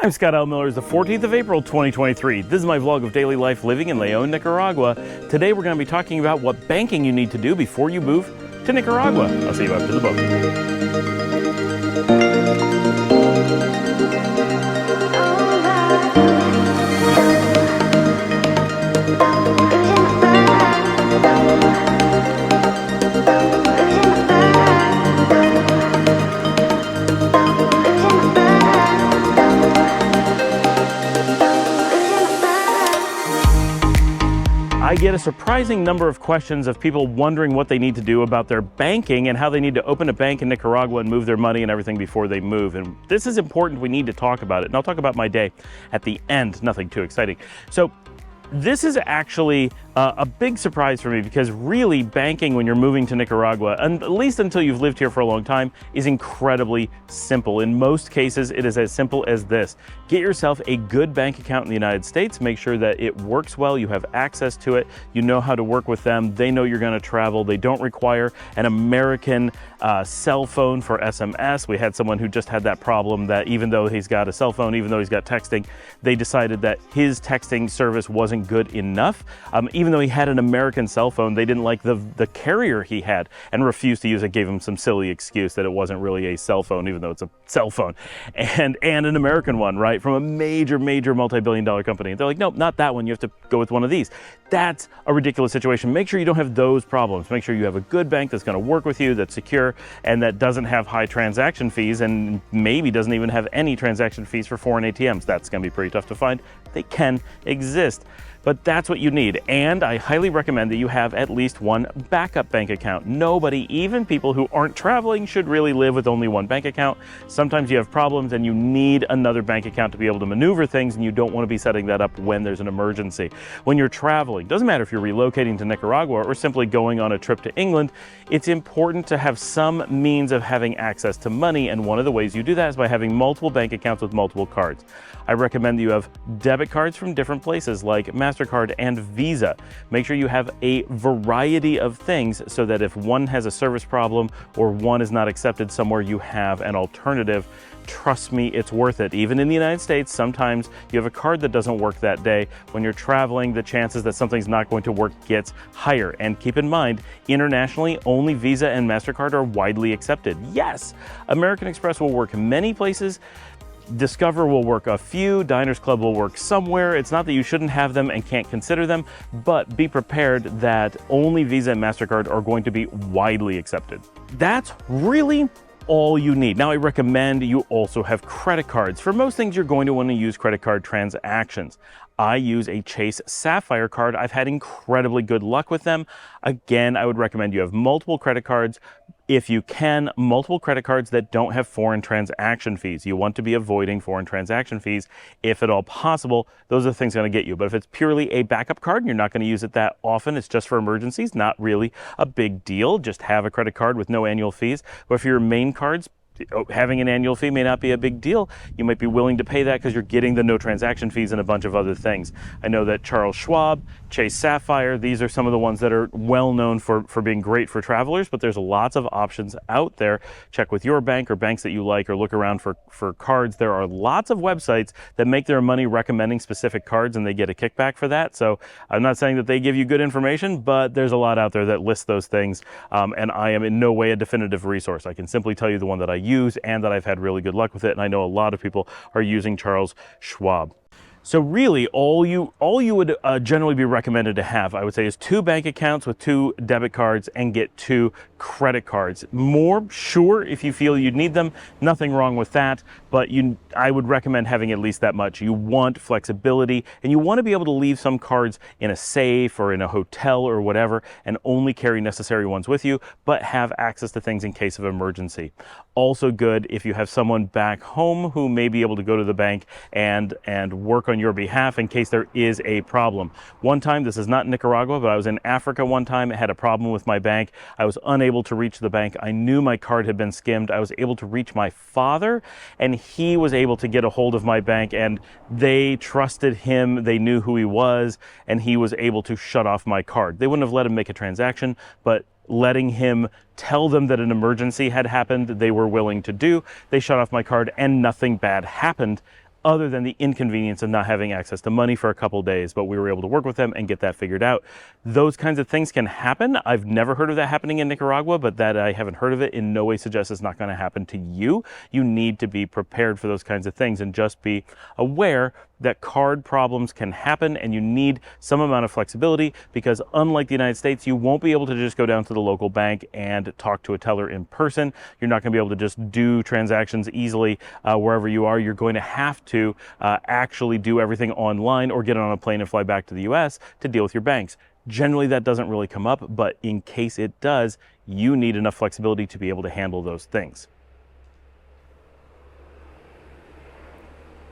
I'm Scott L. Miller. It's the 14th of April, 2023. This is my vlog of daily life living in Leon, Nicaragua. Today we're going to be talking about what banking you need to do before you move to Nicaragua. I'll see you after the book. I get a surprising number of questions of people wondering what they need to do about their banking and how they need to open a bank in Nicaragua and move their money and everything before they move. And this is important. We need to talk about it. And I'll talk about my day at the end. Nothing too exciting. So this is actually a big surprise for me because really banking when you're moving to Nicaragua, and at least until you've lived here for a long time, is incredibly simple. In most cases, it is as simple as this. Get yourself a good bank account in the United States. Make sure that it works well. You have access to it. You know how to work with them. They know you're going to travel. They don't require an American cell phone for SMS. We had someone who just had that problem that even though he's got a cell phone, even though he's got texting, they decided that his texting service wasn't good enough. Even though he had an American cell phone, they didn't like the carrier he had and refused to use it, gave him some silly excuse that it wasn't really a cell phone, even though it's a cell phone, and an American one, right, from a major multi-billion-dollar company. And they're like, nope, not that one. You have to go with one of these. That's a ridiculous situation. Make sure you don't have those problems. Make sure you have a good bank that's going to work with you, that's secure, and that doesn't have high transaction fees, and maybe doesn't even have any transaction fees for foreign ATMs. That's going to be pretty tough to find. They can exist. But that's what you need. And I highly recommend that you have at least one backup bank account. Nobody, even people who aren't traveling, should really live with only one bank account. Sometimes you have problems and you need another bank account to be able to maneuver things, and you don't want to be setting that up when there's an emergency. When you're traveling, doesn't matter if you're relocating to Nicaragua or simply going on a trip to England, it's important to have some means of having access to money, and one of the ways you do that is by having multiple bank accounts with multiple cards. I recommend that you have debit cards from different places like MasterCard and Visa. Make sure you have a variety of things so that if one has a service problem or one is not accepted somewhere, you have an alternative. Trust me, it's worth it. Even in the United States, sometimes you have a card that doesn't work that day. When you're traveling, the chances that something's not going to work gets higher. And keep in mind, internationally, only Visa and MasterCard are widely accepted. Yes, American Express will work many places. Discover will work a few, Diners Club will work somewhere. It's not that you shouldn't have them and can't consider them, but be prepared that only Visa and MasterCard are going to be widely accepted. That's really all you need. Now, I recommend you also have credit cards. For most things, you're going to want to use credit card transactions. I use a Chase Sapphire card. I've had incredibly good luck with them. Again, I would recommend you have multiple credit cards. If you can, multiple credit cards that don't have foreign transaction fees. You want to be avoiding foreign transaction fees if at all possible. Those are the things going to get you. But if it's purely a backup card and you're not going to use it that often, it's just for emergencies, not really a big deal. Just have a credit card with no annual fees. But for your main cards, having an annual fee may not be a big deal. You might be willing to pay that because you're getting the no transaction fees and a bunch of other things. I know that Charles Schwab, Chase Sapphire, these are some of the ones that are well known for being great for travelers, but there's lots of options out there. Check with your bank or banks that you like, or look around for cards. There are lots of websites that make their money recommending specific cards, and they get a kickback for that. So I'm not saying that they give you good information, but there's a lot out there that lists those things, and I am in no way a definitive resource. I can simply tell you the one that I use and that I've had really good luck with it, and I know a lot of people are using Charles Schwab. So really, all you would generally be recommended to have, I would say, is 2 bank accounts with 2 debit cards and get 2 credit cards. More, sure, if you feel you'd need them, nothing wrong with that, but I would recommend having at least that much. You want flexibility, and you want to be able to leave some cards in a safe or in a hotel or whatever, and only carry necessary ones with you, but have access to things in case of emergency. Also good if you have someone back home who may be able to go to the bank and work on your behalf in case there is a problem. One time, this is not Nicaragua, but I was in Africa one time. I had a problem with my bank. I was unable to reach the bank. I knew my card had been skimmed. I was able to reach my father, and he was able to get a hold of my bank, and they trusted him. They knew who he was, and he was able to shut off my card. They wouldn't have let him make a transaction, but letting him tell them that an emergency had happened, they were willing to do. They shut off my card and nothing bad happened. other than the inconvenience of not having access to money for a couple days, but we were able to work with them and get that figured out. Those kinds of things can happen. I've never heard of that happening in Nicaragua, but that I haven't heard of it in no way suggests it's not going to happen to you. You need to be prepared for those kinds of things and just be aware that card problems can happen, and you need some amount of flexibility, because unlike the United States, you won't be able to just go down to the local bank and talk to a teller in person. You're not going to be able to just do transactions easily wherever you are. You're going to have to actually do everything online or get on a plane and fly back to the US to deal with your banks. Generally, that doesn't really come up, but in case it does, you need enough flexibility to be able to handle those things.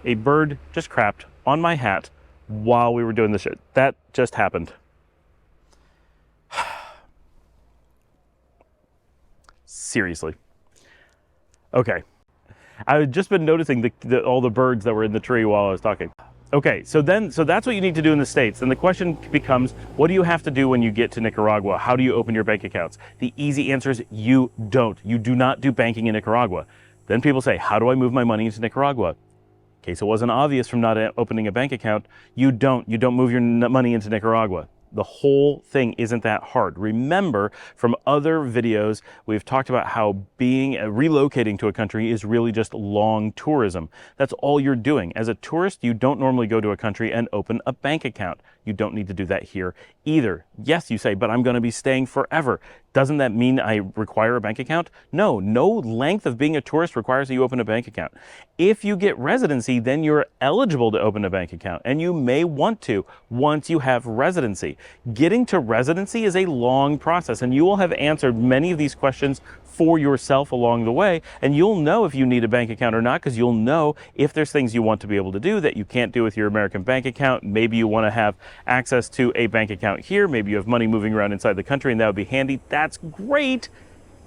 A bird just crapped on my hat while we were doing this shit. That just happened. Seriously. Okay. I've just been noticing all the birds that were in the tree while I was talking. Okay, so that's what you need to do in the States. And the question becomes, what do you have to do when you get to Nicaragua? How do you open your bank accounts? The easy answer is you don't. You do not do banking in Nicaragua. Then people say, how do I move my money into Nicaragua? In case it wasn't obvious from not opening a bank account, you don't move your money into Nicaragua. The whole thing isn't that hard. Remember, from other videos, we've talked about how relocating to a country is really just long tourism. That's all you're doing. As a tourist, you don't normally go to a country and open a bank account. You don't need to do that here either. Yes, you say, but I'm going to be staying forever. Doesn't that mean I require a bank account? No, no length of being a tourist requires that you open a bank account. If you get residency, then you're eligible to open a bank account, and you may want to once you have residency. Getting to residency is a long process, and you will have answered many of these questions for yourself along the way, and you'll know if you need a bank account or not, because you'll know if there's things you want to be able to do that you can't do with your American bank account. Maybe you want to have access to a bank account here. Maybe you have money moving around inside the country, and that would be handy. That's great.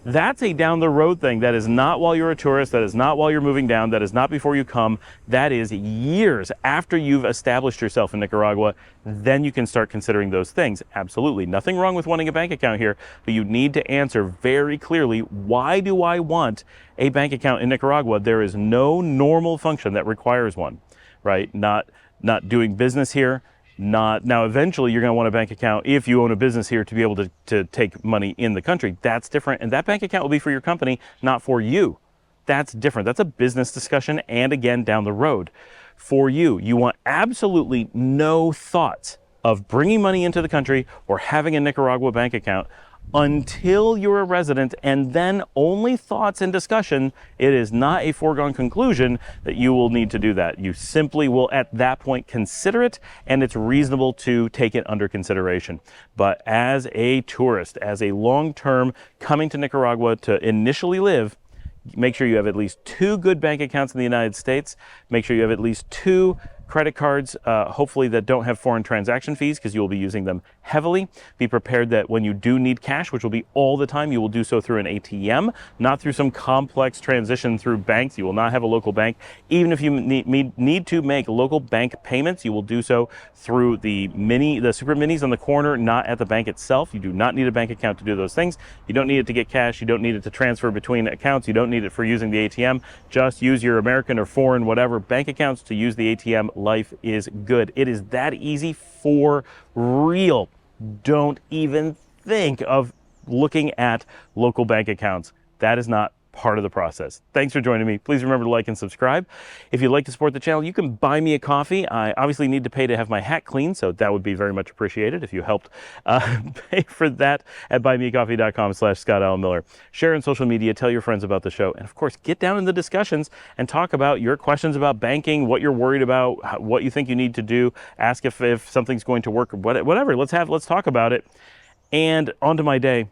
That's a down the road thing. That is not while you're a tourist. That is not while you're moving down. That is not before you come. That is years after you've established yourself in Nicaragua. Then you can start considering those things. Absolutely. Nothing wrong with wanting a bank account here, but you need to answer very clearly, why do I want a bank account in Nicaragua? There is no normal function that requires one, right? Not doing business here. Now, eventually you're going to want a bank account if you own a business here to be able to take money in the country. That's different. And that bank account will be for your company, not for you. That's different. That's a business discussion. And again, down the road. For you, you want absolutely no thoughts of bringing money into the country or having a Nicaragua bank account until you're a resident, and then only thoughts and discussion. It is not a foregone conclusion that you will need to do that. You simply will at that point consider it, and it's reasonable to take it under consideration. But as a tourist, as a long-term coming to Nicaragua to initially live, make sure you have at least 2 good bank accounts in the United States. Make sure you have at least 2 credit cards, hopefully that don't have foreign transaction fees, because you will be using them heavily. Be prepared that when you do need cash, which will be all the time, you will do so through an ATM, not through some complex transition through banks. You will not have a local bank. Even if you need to make local bank payments, you will do so through the super minis on the corner, not at the bank itself. You do not need a bank account to do those things. You don't need it to get cash. You don't need it to transfer between accounts. You don't need it for using the ATM. Just use your American or foreign, whatever bank accounts to use the ATM. Life is good. It is that easy for real. Don't even think of looking at local bank accounts. That is not part of the process. Thanks for joining me. Please remember to like and subscribe. If you'd like to support the channel, you can buy me a coffee. I obviously need to pay to have my hat cleaned, so that would be very much appreciated if you helped pay for that at buymeacoffee.com/ScottAllenMiller. Share on social media, tell your friends about the show, and of course, get down in the discussions and talk about your questions about banking, what you're worried about, what you think you need to do. Ask if something's going to work, or whatever. Let's talk about it. And on to my day.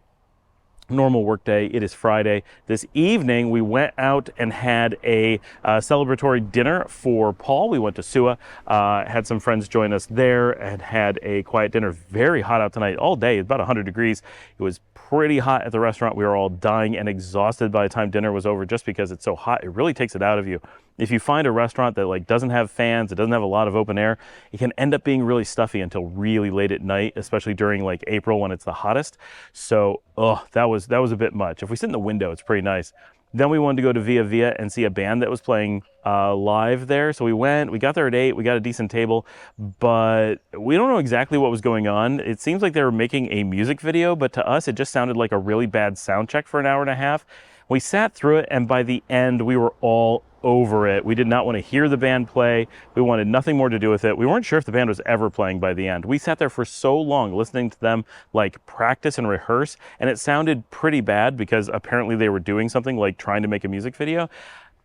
Normal work day. It is Friday. This evening we went out and had a celebratory dinner for Paul. We went to Sua, had some friends join us there, and had a quiet dinner. Very hot out tonight all day. It's about 100 degrees. It was pretty hot at the restaurant. We were all dying and exhausted by the time dinner was over, just because it's so hot. It really takes it out of you. If you find a restaurant that doesn't have fans, it doesn't have a lot of open air, it can end up being really stuffy until really late at night, especially during April when it's the hottest. So, that was a bit much. If we sit in the window, it's pretty nice. Then we wanted to go to Via Via and see a band that was playing live there. So we went, we got there at 8, we got a decent table, but we don't know exactly what was going on. It seems like they were making a music video, but to us, it just sounded like a really bad sound check for an hour and a half. We sat through it, and by the end, we were all over it. We did not want to hear the band play. We wanted nothing more to do with it. We weren't sure if the band was ever playing by the end. We sat there for so long listening to them like practice and rehearse, and it sounded pretty bad because apparently they were doing something like trying to make a music video.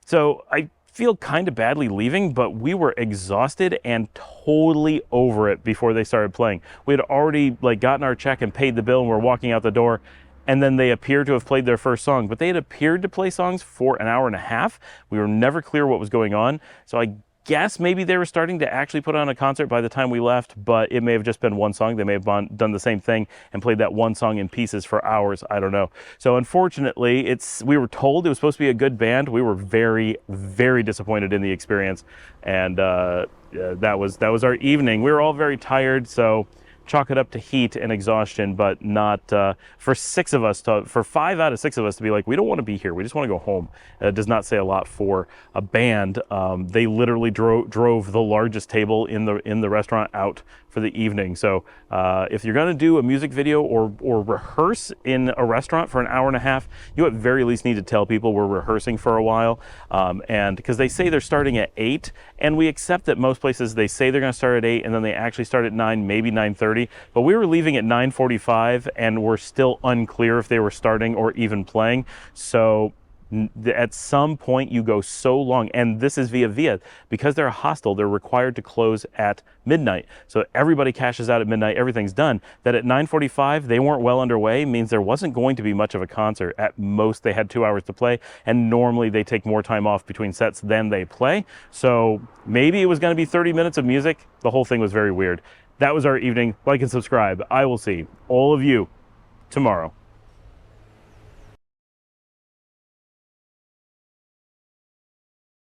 So I feel kind of badly leaving, but we were exhausted and totally over it before they started playing. We had already like gotten our check and paid the bill, and we're walking out the door. And then they appear to have played their first song, but they had appeared to play songs for an hour and a half. We were never clear what was going on. So I guess maybe they were starting to actually put on a concert by the time we left, but it may have just been one song. They may have done the same thing and played that one song in pieces for hours. I don't know. So unfortunately, we were told it was supposed to be a good band. We were very, very disappointed in the experience. And that was our evening. We were all very tired, so chalk it up to heat and exhaustion, but not for 5 out of 6 of us to be like, we don't want to be here, we just want to go home. It does not say a lot for a band. They literally drove the largest table in the restaurant out for the evening. So if you're going to do a music video or rehearse in a restaurant for an hour and a half, you at very least need to tell people we're rehearsing for a while. And because they say they're starting at 8, and we accept that most places they say they're going to start at 8 and then they actually start at 9, maybe 9:30. But we were leaving at 9:45 and we're still unclear if they were starting or even playing. So at some point you go so long, and this is Via Via, because they're a hostel, they're required to close at midnight. So everybody cashes out at midnight, everything's done. That at 9:45 they weren't well underway means there wasn't going to be much of a concert. At most they had 2 hours to play, and normally they take more time off between sets than they play. So maybe it was going to be 30 minutes of music. The whole thing was very weird. That was our evening. Like and subscribe. I will see all of you tomorrow.